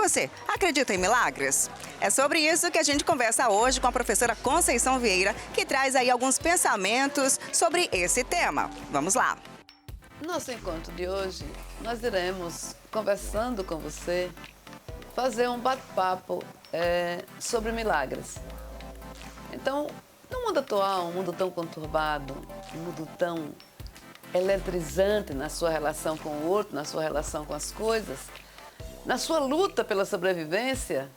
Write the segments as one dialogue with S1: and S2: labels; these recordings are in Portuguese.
S1: você acredita em milagres? É sobre isso que a gente conversa hoje com a professora Conceição Vieira, que traz aí alguns pensamentos sobre esse tema. Vamos lá!
S2: No nosso encontro de hoje, nós iremos, conversando com você, fazer um bate-papo sobre milagres. Então, no mundo atual, um mundo tão conturbado, um mundo tão eletrizante na sua relação com o outro, na sua relação com as coisas, na sua luta pela sobrevivência,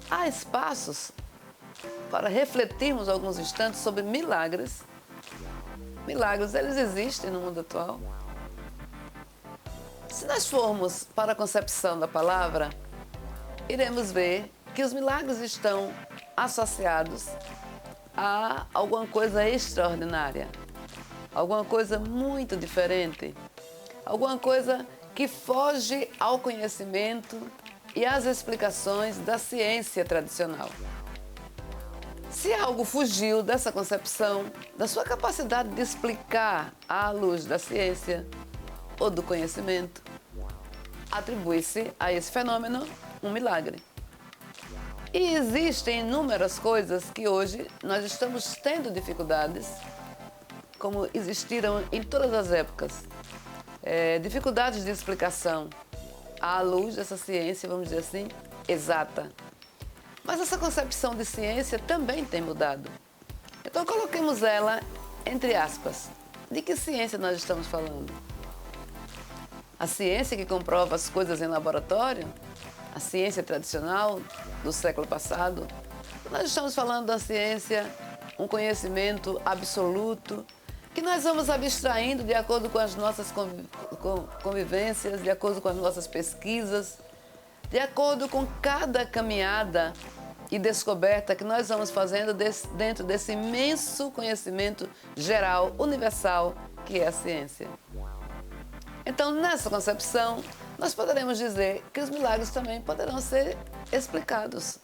S2: há espaços para refletirmos alguns instantes sobre milagres. Milagres, eles existem no mundo atual. Se nós formos para a concepção da palavra, iremos ver que os milagres estão associados a alguma coisa extraordinária, alguma coisa muito diferente, alguma coisa que foge ao conhecimento e às explicações da ciência tradicional. Se algo fugiu dessa concepção, da sua capacidade de explicar à luz da ciência ou do conhecimento, atribui-se a esse fenômeno um milagre. E existem inúmeras coisas que hoje nós estamos tendo dificuldades, como existiram em todas as épocas. Dificuldades de explicação à luz dessa ciência, vamos dizer assim, exata. Mas essa concepção de ciência também tem mudado. Então coloquemos ela entre aspas. De que ciência nós estamos falando? A ciência que comprova as coisas em laboratório? A ciência tradicional do século passado? Nós estamos falando da ciência, um conhecimento absoluto, que nós vamos abstraindo de acordo com as nossas convivências, de acordo com as nossas pesquisas, de acordo com cada caminhada e descoberta que nós vamos fazendo dentro desse imenso conhecimento geral, universal, que é a ciência. Então, nessa concepção, nós poderemos dizer que os milagres também poderão ser explicados.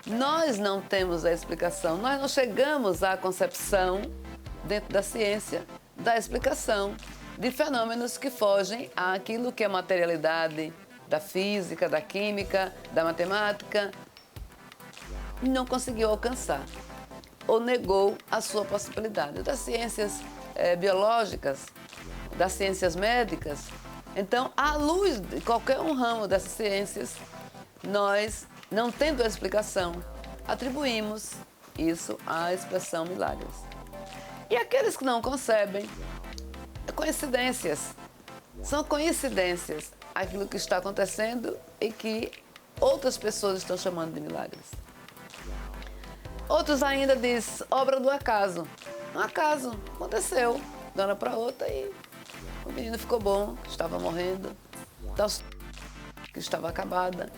S2: Nós não temos a explicação, nós não chegamos à concepção, dentro da ciência, da explicação de fenômenos que fogem àquilo que é materialidade da física, da química, da matemática, não conseguiu alcançar ou negou a sua possibilidade. Das ciências biológicas, das ciências médicas. Então, à luz de qualquer um ramo dessas ciências, nós, não tendo a explicação, atribuímos isso à expressão milagres. E aqueles que não concebem, coincidências. São coincidências aquilo que está acontecendo e que outras pessoas estão chamando de milagres. Outros ainda dizem obra do acaso. Um acaso, aconteceu, de uma hora para outra e o menino ficou bom, estava morrendo, que estava acabada.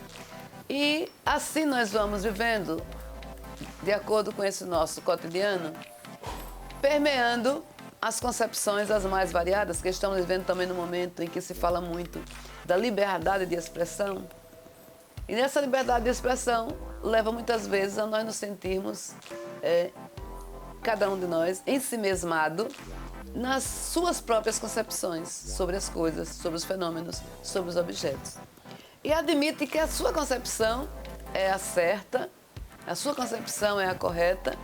S2: E assim nós vamos vivendo, de acordo com esse nosso cotidiano, permeando as concepções as mais variadas, que estamos vivendo também no momento em que se fala muito da liberdade de expressão. E nessa liberdade de expressão leva muitas vezes a nós nos sentirmos, cada um de nós, ensimesmado nas suas próprias concepções sobre as coisas, sobre os fenômenos, sobre os objetos. E admite que a sua concepção é a certa, a sua concepção é a correta,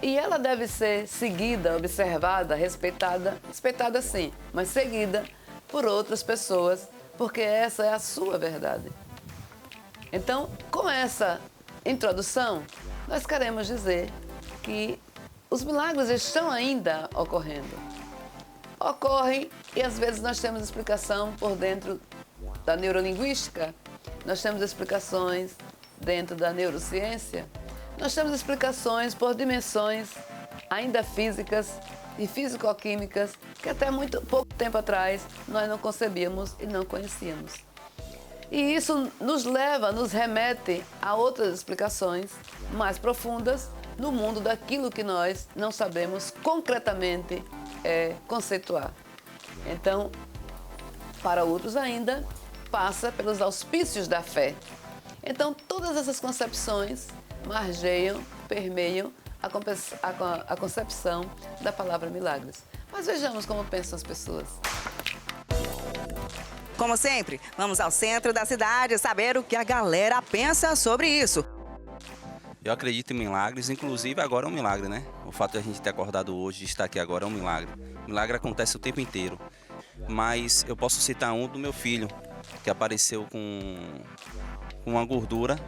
S2: e ela deve ser seguida, observada, respeitada sim, mas seguida por outras pessoas, porque essa é a sua verdade. Então, com essa introdução, nós queremos dizer que os milagres estão ainda ocorrendo. Ocorrem e às vezes nós temos explicação por dentro da neurolinguística, nós temos explicações dentro da neurociência, nós temos explicações por dimensões ainda físicas e físico-químicas que até muito pouco tempo atrás nós não concebíamos e não conhecíamos. E isso nos leva, nos remete a outras explicações mais profundas no mundo daquilo que nós não sabemos concretamente conceituar. Então, para outros ainda, passa pelos auspícios da fé. Então, todas essas concepções margeiam, permeiam a concepção da palavra milagres. Mas vejamos como pensam as pessoas.
S1: Como sempre, vamos ao centro da cidade saber o que a galera pensa sobre isso.
S3: Eu acredito em milagres, inclusive agora é um milagre, né? O fato de a gente ter acordado hoje, de estar aqui agora é um milagre. O milagre acontece o tempo inteiro. Mas eu posso citar um do meu filho, que apareceu com uma gordura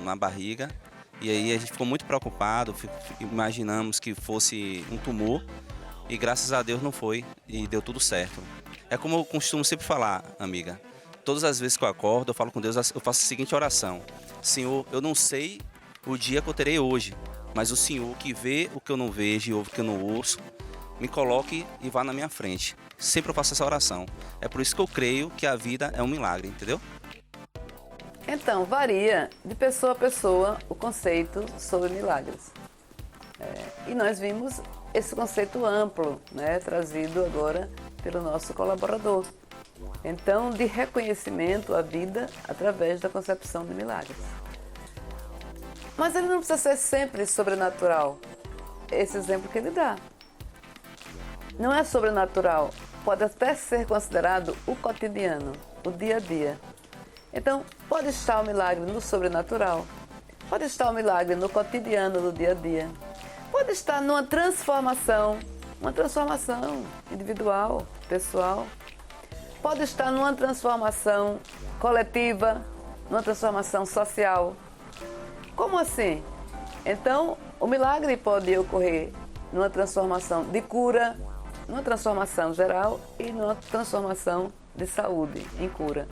S3: na barriga. E aí a gente ficou muito preocupado, imaginamos que fosse um tumor. E graças a Deus não foi, e deu tudo certo. É como eu costumo sempre falar, amiga. Todas as vezes que eu acordo, eu falo com Deus, eu faço a seguinte oração. Senhor, eu não sei o dia que eu terei hoje, mas o Senhor que vê o que eu não vejo e ouve o que eu não ouço, me coloque e vá na minha frente. Sempre eu faço essa oração. É por isso que eu creio que a vida é um milagre, entendeu?
S2: Então, varia de pessoa a pessoa o conceito sobre milagres. E nós vimos esse conceito amplo, né, trazido agora pelo nosso colaborador. Então, de reconhecimento à vida através da concepção de milagres. Mas ele não precisa ser sempre sobrenatural. Esse exemplo que ele dá. Não é sobrenatural. Pode até ser considerado o cotidiano, o dia a dia. Então, pode estar o milagre no sobrenatural. Pode estar o milagre no cotidiano do dia a dia. Pode estar numa transformação, uma transformação individual, pessoal. Pode estar numa transformação coletiva, numa transformação social. Como assim? Então, o milagre pode ocorrer numa transformação de cura, numa transformação geral e numa transformação de saúde, em cura.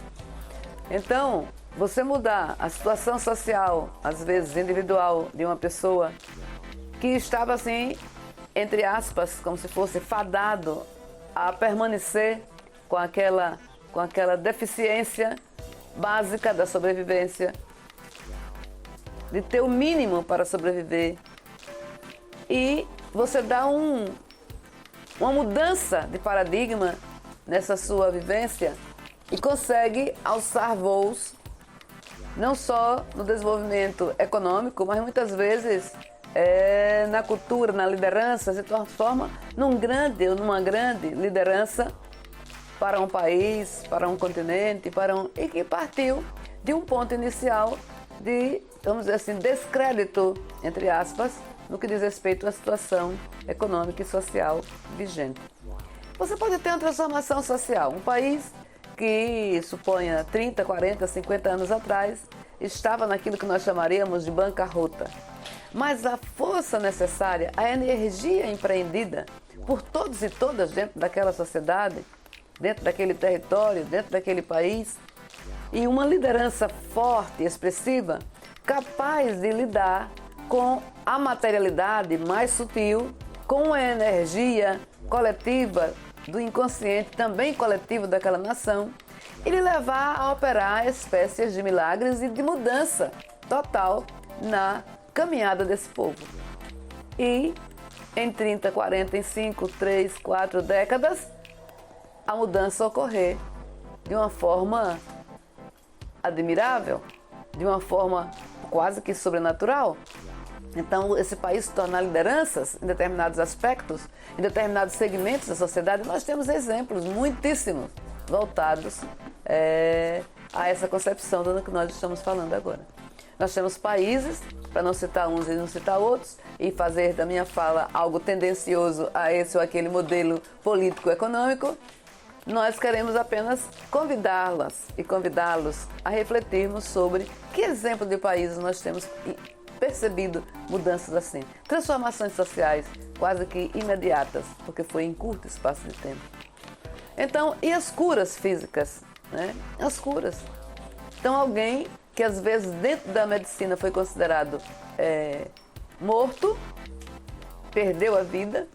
S2: Então, você mudar a situação social, às vezes individual, de uma pessoa que estava assim, entre aspas, como se fosse fadado a permanecer com aquela deficiência básica da sobrevivência, de ter o mínimo para sobreviver, e você dá uma mudança de paradigma nessa sua vivência e consegue alçar voos, não só no desenvolvimento econômico, mas muitas vezes na cultura, na liderança, se transforma numa grande liderança para um país, para um continente, e que partiu de um ponto inicial de, vamos dizer assim, descrédito, entre aspas, no que diz respeito à situação econômica e social vigente. Você pode ter uma transformação social. Um país que, suponha, 30, 40, 50 anos atrás, estava naquilo que nós chamaríamos de bancarrota. Mas a força necessária, a energia empreendida por todos e todas dentro daquela sociedade, dentro daquele território, dentro daquele país, e uma liderança forte e expressiva, capaz de lidar com a materialidade mais sutil, com a energia coletiva do inconsciente, também coletivo daquela nação, e lhe levar a operar espécies de milagres e de mudança total na caminhada desse povo. E em 30, 40, em 5, 3, 4 décadas, a mudança ocorrer de uma forma admirável, de uma forma quase que sobrenatural. Então, esse país se tornar lideranças em determinados aspectos, em determinados segmentos da sociedade. Nós temos exemplos muitíssimos voltados a essa concepção do que nós estamos falando agora. Nós temos países, para não citar uns e não citar outros, e fazer da minha fala algo tendencioso a esse ou aquele modelo político-econômico, nós queremos apenas convidá-las e convidá-los a refletirmos sobre que exemplo de países nós temos percebido mudanças assim, transformações sociais quase que imediatas, porque foi em curto espaço de tempo. Então, e as curas físicas, né? As curas. Então, alguém que às vezes dentro da medicina foi considerado morto, perdeu a vida,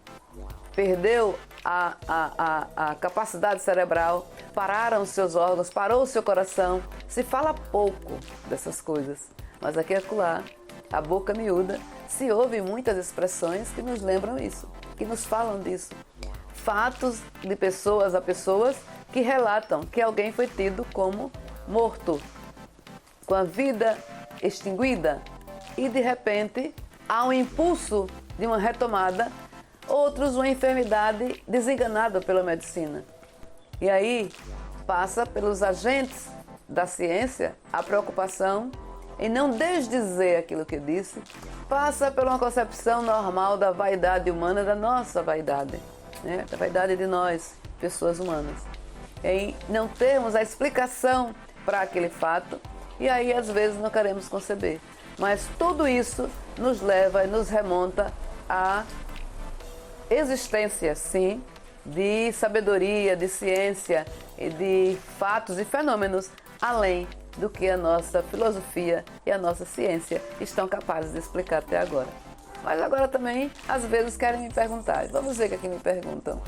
S2: perdeu a capacidade cerebral, pararam os seus órgãos, parou o seu coração. Se fala pouco dessas coisas, mas aqui e acolá, a boca miúda, se ouve muitas expressões que nos lembram isso, que nos falam disso. Fatos de pessoas a pessoas que relatam que alguém foi tido como morto, com a vida extinguida, e de repente há um impulso de uma retomada, outros uma enfermidade desenganada pela medicina. E aí passa pelos agentes da ciência a preocupação em não desdizer aquilo que disse, passa por uma concepção normal da vaidade humana, da nossa vaidade, né? Da vaidade de nós, pessoas humanas, em não termos a explicação para aquele fato e aí às vezes não queremos conceber. Mas tudo isso nos leva e nos remonta à existência, sim, de sabedoria, de ciência e de fatos e fenômenos além do que a nossa filosofia e a nossa ciência estão capazes de explicar até agora. Mas agora também, às vezes, querem me perguntar. Vamos ver o que aqui me perguntam.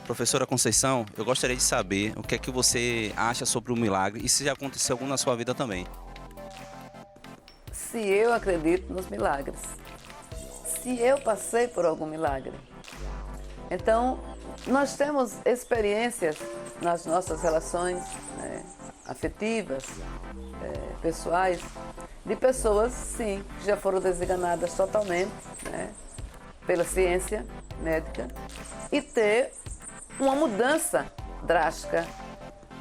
S3: Professora Conceição, eu gostaria de saber o que é que você acha sobre o milagre e se já aconteceu algum na sua vida também.
S2: Se eu acredito nos milagres, se eu passei por algum milagre. Então, nós temos experiências nas nossas relações, né, afetivas, pessoais, de pessoas, sim, que já foram desenganadas totalmente, né, pela ciência médica e ter uma mudança drástica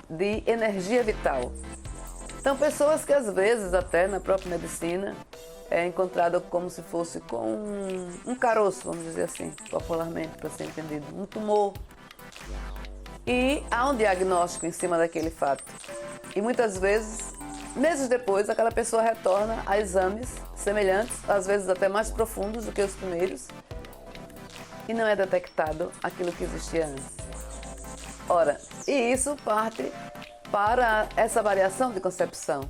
S2: de energia vital. Então, pessoas que às vezes, até na própria medicina, é encontrado como se fosse com um caroço, vamos dizer assim, popularmente, para ser entendido, um tumor. E há um diagnóstico em cima daquele fato. E muitas vezes, meses depois, aquela pessoa retorna a exames semelhantes, às vezes até mais profundos do que os primeiros, e não é detectado aquilo que existia antes. Ora, e isso parte para essa variação de concepção.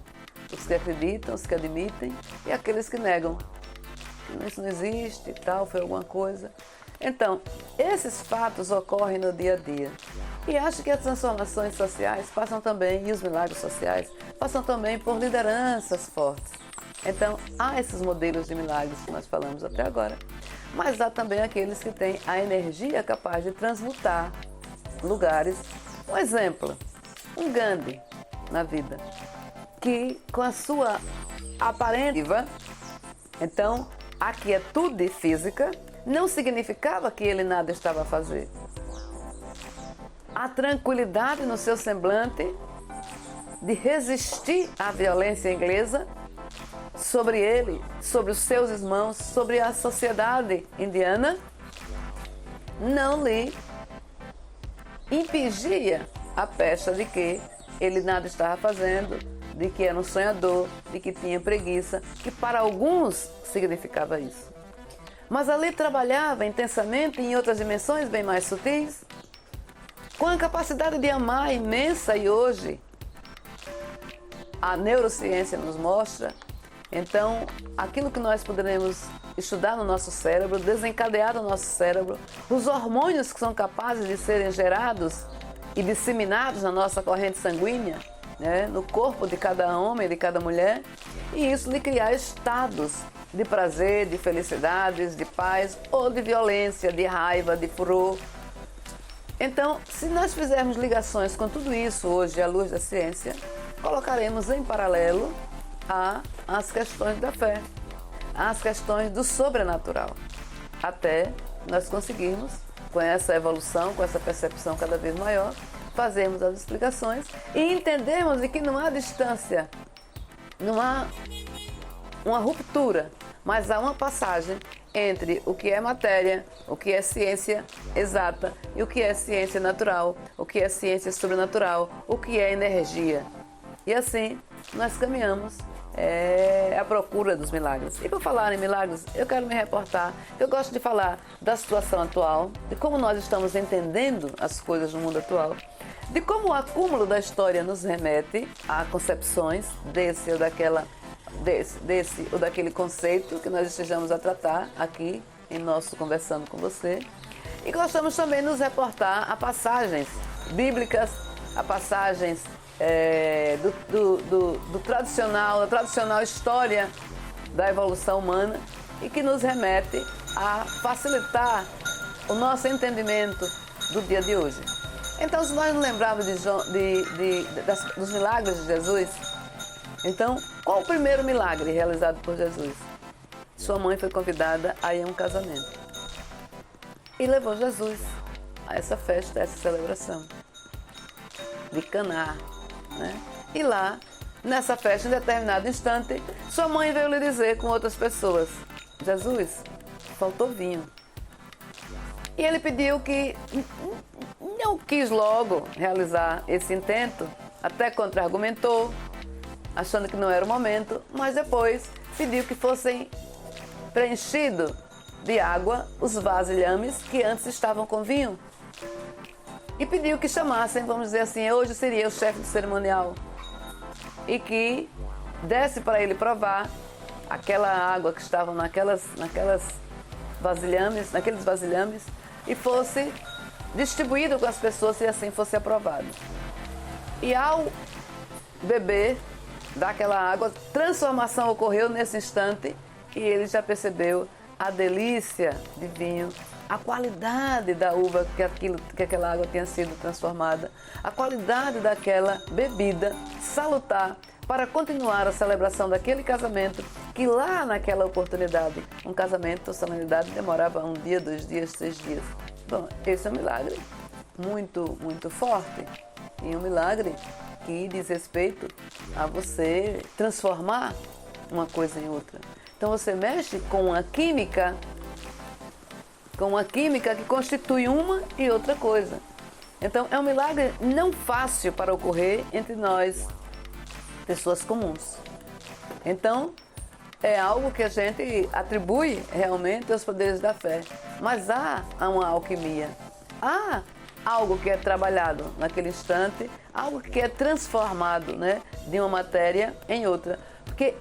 S2: Os que acreditam, os que admitem e aqueles que negam. Isso não existe e tal, foi alguma coisa. Então, esses fatos ocorrem no dia a dia. E acho que as transformações sociais passam também, e os milagres sociais, passam também por lideranças fortes. Então, há esses modelos de milagres que nós falamos até agora. Mas há também aqueles que têm a energia capaz de transmutar lugares. Um exemplo, um Gandhi na vida, que com a sua aparente, então, a quietude física não significava que ele nada estava a fazer. A tranquilidade no seu semblante de resistir à violência inglesa sobre ele, sobre os seus irmãos, sobre a sociedade indiana, não lhe impedia a pecha de que ele nada estava fazendo, de que era um sonhador, de que tinha preguiça, que para alguns significava isso. Mas ali trabalhava intensamente em outras dimensões bem mais sutis, com a capacidade de amar imensa, e hoje a neurociência nos mostra. Então, aquilo que nós poderemos estudar no nosso cérebro, desencadear no nosso cérebro, os hormônios que são capazes de serem gerados e disseminados na nossa corrente sanguínea, né, no corpo de cada homem, de cada mulher, e isso lhe criar estados de prazer, de felicidades, de paz ou de violência, de raiva, de furor. Então, se nós fizermos ligações com tudo isso hoje à luz da ciência, colocaremos em paralelo às questões da fé, às questões do sobrenatural, até nós conseguirmos, com essa evolução, com essa percepção cada vez maior, fazermos as explicações e entendermos de que não há distância, não há uma ruptura, mas há uma passagem entre o que é matéria, o que é ciência exata e o que é ciência natural, o que é ciência sobrenatural, o que é energia. E assim nós caminhamos à procura dos milagres. E por falar em milagres, eu quero me reportar, eu gosto de falar da situação atual, de como nós estamos entendendo as coisas no mundo atual, de como o acúmulo da história nos remete a concepções desse ou daquele conceito que nós estejamos a tratar aqui em nosso Conversando com Você. E gostamos também de nos reportar a passagens bíblicas, a passagens da tradicional história da evolução humana e que nos remete a facilitar o nosso entendimento do dia de hoje. Então, se nós nos lembrarmos dos milagres de Jesus, então, qual o primeiro milagre realizado por Jesus? Sua mãe foi convidada a ir a um casamento e levou Jesus. a essa festa, a essa celebração de Caná, né? E lá, nessa festa, em determinado instante, sua mãe veio lhe dizer com outras pessoas: Jesus, faltou vinho. E ele pediu que, não quis logo realizar esse intento, até contra-argumentou, achando que não era o momento, mas depois pediu que fossem preenchidos de água os vasilhames que antes estavam com vinho. E pediu que chamassem, vamos dizer assim, hoje seria o chefe do cerimonial, e que desse para ele provar aquela água que estava naqueles vasilhames, e fosse distribuído com as pessoas e assim fosse aprovado. E ao beber daquela água, transformação ocorreu nesse instante e ele já percebeu a delícia de vinho, a qualidade da uva que aquela água tinha sido transformada, a qualidade daquela bebida salutar para continuar a celebração daquele casamento, que lá naquela oportunidade, um casamento, a solenidade demorava 1 dia, 2 dias, 3 dias. Bom, esse é um milagre muito, muito forte e um milagre que diz respeito a você transformar uma coisa em outra. Então você mexe com uma química que constitui uma e outra coisa. Então é um milagre não fácil para ocorrer entre nós, pessoas comuns. Então é algo que a gente atribui realmente aos poderes da fé. Mas há uma alquimia, há algo que é trabalhado naquele instante, algo que é transformado, né, de uma matéria em outra. Porque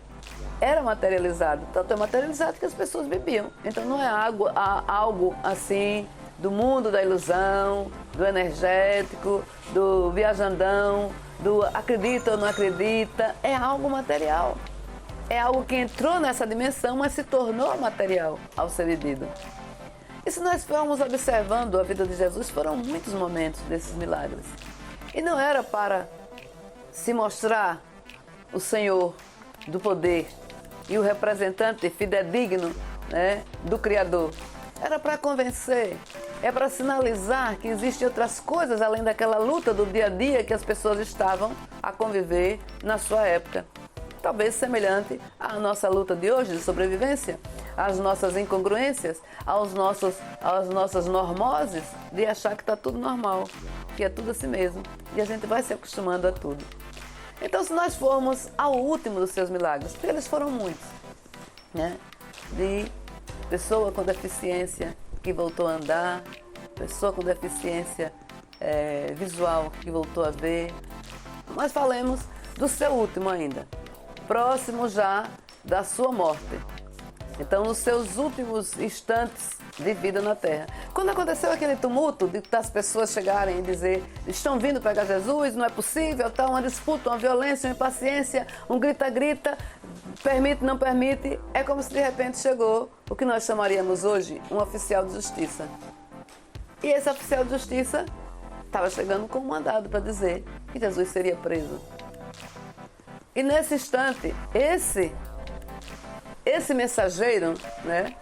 S2: era materializado, tanto é materializado que as pessoas bebiam. Então não é algo assim do mundo da ilusão, do energético, do viajandão, do acredita ou não acredita. É algo material. É algo que entrou nessa dimensão, mas se tornou material ao ser bebido. E se nós formos observando a vida de Jesus, foram muitos momentos desses milagres. E não era para se mostrar o Senhor do poder e o representante fidedigno, né, do Criador. Era para convencer, é para sinalizar que existem outras coisas além daquela luta do dia a dia que as pessoas estavam a conviver na sua época. Talvez semelhante à nossa luta de hoje de sobrevivência, às nossas incongruências, às nossas normoses de achar que está tudo normal, que é tudo assim mesmo. E a gente vai se acostumando a tudo. Então, se nós formos ao último dos seus milagres, porque eles foram muitos, né? De pessoa com deficiência que voltou a andar, pessoa com deficiência visual que voltou a ver. Mas falemos do seu último ainda, próximo já da sua morte. Então, nos seus últimos instantes de vida na Terra. Quando aconteceu aquele tumulto das pessoas chegarem e dizer: estão vindo pegar Jesus, não é possível, tá uma disputa, uma violência, uma impaciência, um grita-grita, permite, não permite, é como se de repente chegou o que nós chamaríamos hoje um oficial de justiça. E esse oficial de justiça estava chegando com um mandado para dizer que Jesus seria preso. E nesse instante, esse mensageiro, né,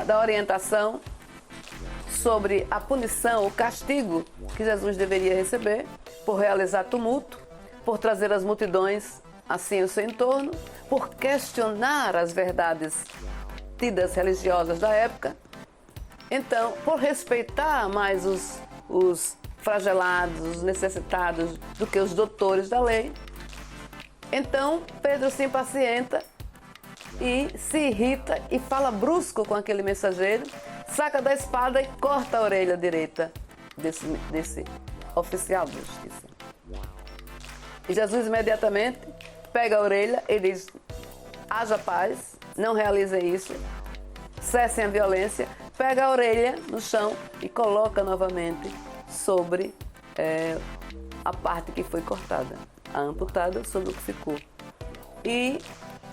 S2: da orientação sobre a punição, o castigo que Jesus deveria receber por realizar tumulto, por trazer as multidões assim ao seu entorno, por questionar as verdades tidas religiosas da época. Então, por respeitar mais os flagelados, os necessitados do que os doutores da lei, então Pedro se impacienta e se irrita e fala brusco com aquele mensageiro, saca da espada e corta a orelha direita desse oficial de justiça. E Jesus imediatamente pega a orelha e diz: haja paz, não realizem isso, cessem a violência, pega a orelha no chão e coloca novamente sobre a parte que foi cortada, a amputada sobre o que ficou. E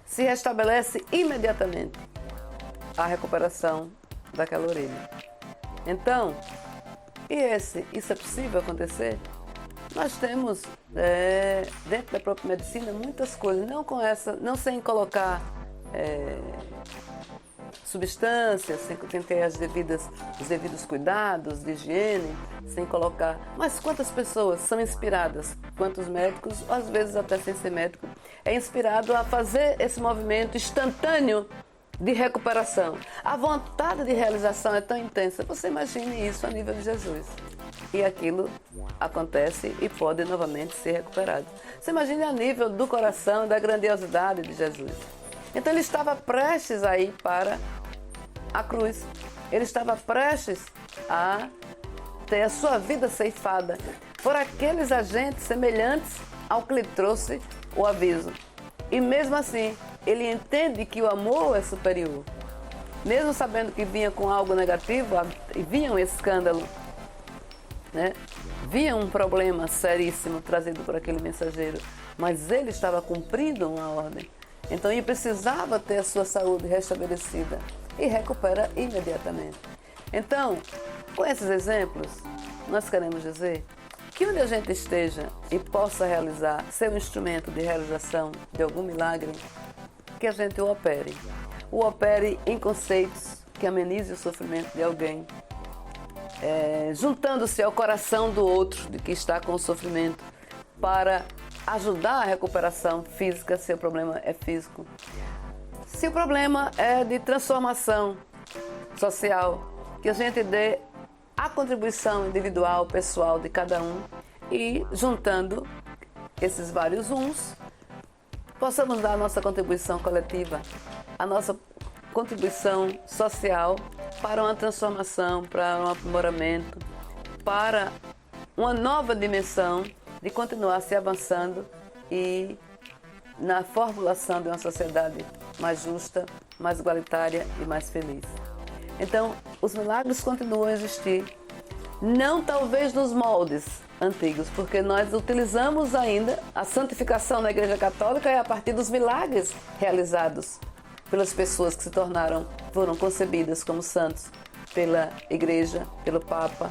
S2: se restabelece imediatamente a recuperação daquela orelha. Então, isso é possível acontecer? Nós temos, dentro da própria medicina, muitas coisas, não sem colocar substâncias, sem ter os devidos cuidados de higiene, sem colocar. Mas quantas pessoas são inspiradas? Quantos médicos, às vezes até sem ser médico, é inspirado a fazer esse movimento instantâneo de recuperação. A vontade de realização é tão intensa. Você imagine isso a nível de Jesus. E aquilo acontece e pode novamente ser recuperado. Você imagine a nível do coração e da grandiosidade de Jesus. Então ele estava prestes a ir para a cruz. Ele estava prestes a ter a sua vida ceifada por aqueles agentes semelhantes ao que lhe trouxe o aviso. E mesmo assim, ele entende que o amor é superior. Mesmo sabendo que vinha com algo negativo, e vinha um escândalo, né? Vinha um problema seríssimo trazido por aquele mensageiro, mas ele estava cumprindo uma ordem. Então ele precisava ter a sua saúde restabelecida e recupera imediatamente. Então, com esses exemplos, nós queremos dizer que onde a gente esteja e possa realizar, ser um instrumento de realização de algum milagre, que a gente o opere em conceitos que amenize o sofrimento de alguém, juntando-se ao coração do outro, de que está com o sofrimento, para ajudar a recuperação física, se o problema é físico. Se o problema é de transformação social, que a gente dê a contribuição individual, pessoal de cada um e, juntando esses vários uns, possamos dar a nossa contribuição coletiva, a nossa contribuição social para uma transformação, para um aprimoramento, para uma nova dimensão de continuar se avançando e na formulação de uma sociedade mais justa, mais igualitária e mais feliz. Então, os milagres continuam a existir, não talvez nos moldes antigos, porque nós utilizamos ainda a santificação na Igreja Católica é a partir dos milagres realizados pelas pessoas que foram concebidas como santos pela Igreja, pelo Papa.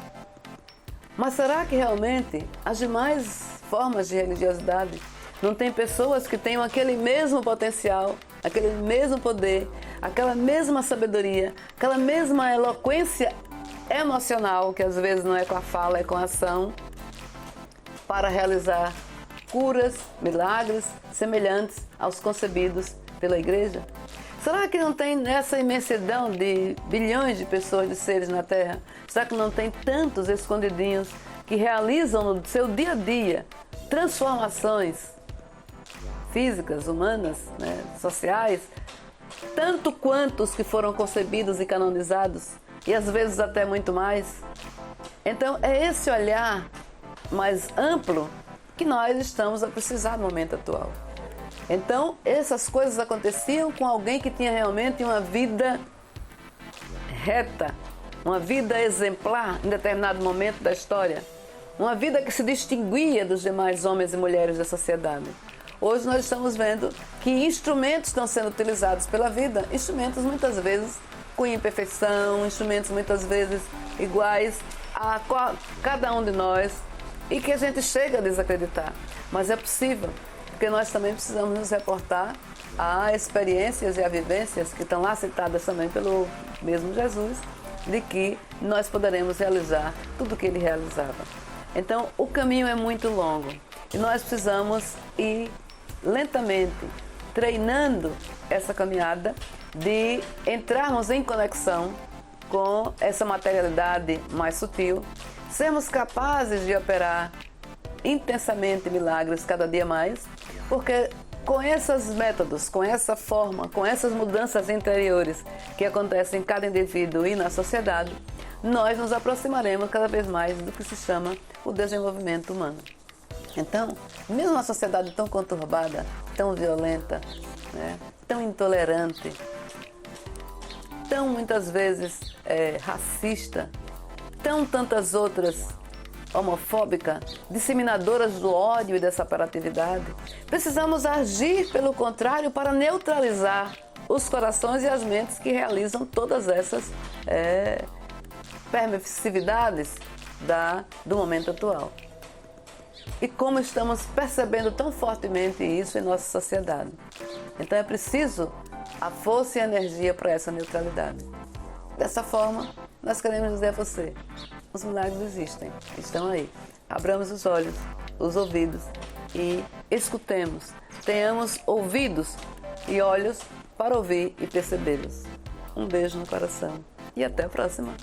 S2: Mas será que realmente as demais formas de religiosidade não tem pessoas que tenham aquele mesmo potencial, aquele mesmo poder, aquela mesma sabedoria, aquela mesma eloquência emocional, que às vezes não é com a fala, é com a ação, para realizar curas, milagres semelhantes aos concebidos pela Igreja? Será que não tem nessa imensidão de bilhões de pessoas, de seres na Terra, será que não tem tantos escondidinhos que realizam no seu dia a dia transformações físicas, humanas, né, sociais, tanto quanto os que foram concebidos e canonizados, e às vezes até muito mais? Então é esse olhar mais amplo que nós estamos a precisar no momento atual. Então essas coisas aconteciam com alguém que tinha realmente uma vida reta, uma vida exemplar em determinado momento da história, uma vida que se distinguia dos demais homens e mulheres da sociedade. Hoje nós estamos vendo que instrumentos estão sendo utilizados pela vida, instrumentos muitas vezes com imperfeição, instrumentos muitas vezes iguais a cada um de nós e que a gente chega a desacreditar. Mas é possível, porque nós também precisamos nos reportar a experiências e a vivências que estão lá citadas também pelo mesmo Jesus, de que nós poderemos realizar tudo o que ele realizava. Então o caminho é muito longo e nós precisamos ir lentamente treinando essa caminhada de entrarmos em conexão com essa materialidade mais sutil, sermos capazes de operar intensamente milagres cada dia mais, porque com esses métodos, com essa forma, com essas mudanças interiores que acontecem em cada indivíduo e na sociedade, nós nos aproximaremos cada vez mais do que se chama o desenvolvimento humano. Então, mesmo uma sociedade tão conturbada, tão violenta, né, tão intolerante, tão muitas vezes racista, tantas outras homofóbica, disseminadoras do ódio e da separatividade, precisamos agir pelo contrário para neutralizar os corações e as mentes que realizam todas essas permissividades do momento atual. E como estamos percebendo tão fortemente isso em nossa sociedade. Então é preciso a força e a energia para essa neutralidade. Dessa forma, nós queremos dizer a você, os milagres existem, estão aí. Abramos os olhos, os ouvidos e escutemos. Tenhamos ouvidos e olhos para ouvir e percebê-los. Um beijo no coração e até a próxima!